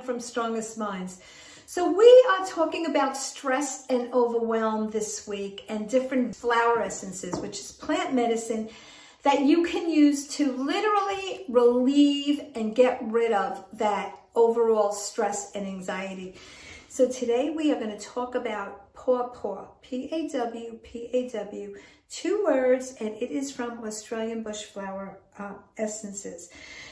from Strongest Minds. So we are talking about stress and overwhelm this week and different flower essences, which is plant medicine that you can use to literally relieve and get rid of that overall stress and anxiety. So today we are going to talk about pawpaw, P-A-W, 2 words, and it is from Australian bush flower essences.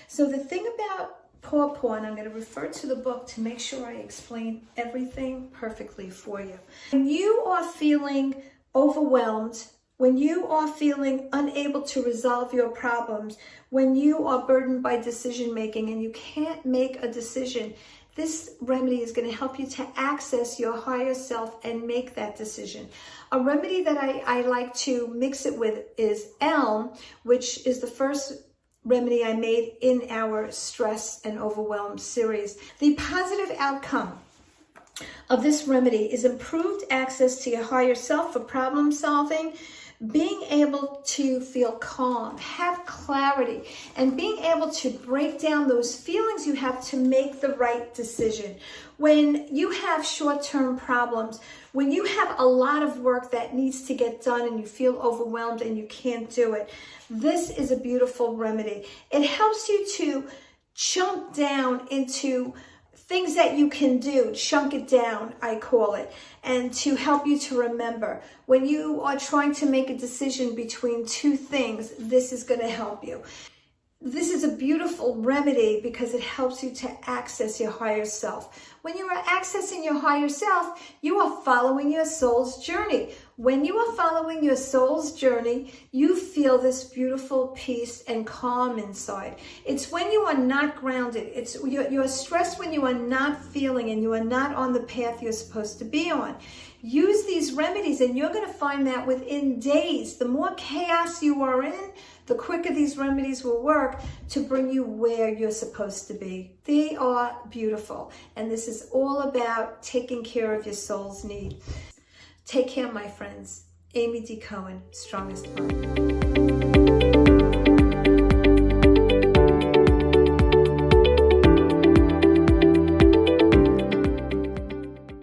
So the thing about pawpaw, and I'm going to refer to the book to make sure I explain everything perfectly for you. When you are feeling overwhelmed, when you are feeling unable to resolve your problems, when you are burdened by decision making and you can't make a decision, this remedy is going to help you to access your higher self and make that decision. A remedy that I like to mix it with is elm, which is the first remedy I made in our stress and overwhelm series. The positive outcome of this remedy is improved access to your higher self for problem solving, being able to feel calm, have clarity, and being able to break down those feelings you have to make the right decision. When you have short-term problems, when you have a lot of work that needs to get done and you feel overwhelmed and you can't do it, this is a beautiful remedy. It helps you to chunk down into things that you can do, chunk it down, I call it, and to help you to remember. When you are trying to make a decision between 2 things, this is going to help you. This is a beautiful remedy because it helps you to access your higher self. When you are accessing your higher self, you are following your soul's journey. When you are following your soul's journey, you feel this beautiful peace and calm inside. It's when you are not grounded. You're stressed when you are not feeling and you are not on the path you're supposed to be on. Use these remedies and you're going to find that within days, the more chaos you are in, the quicker these remedies will work to bring you where you're supposed to be. They are beautiful. And this is all about taking care of your soul's need. Take care, my friends. Amy D. Cohen, Strongest Mind.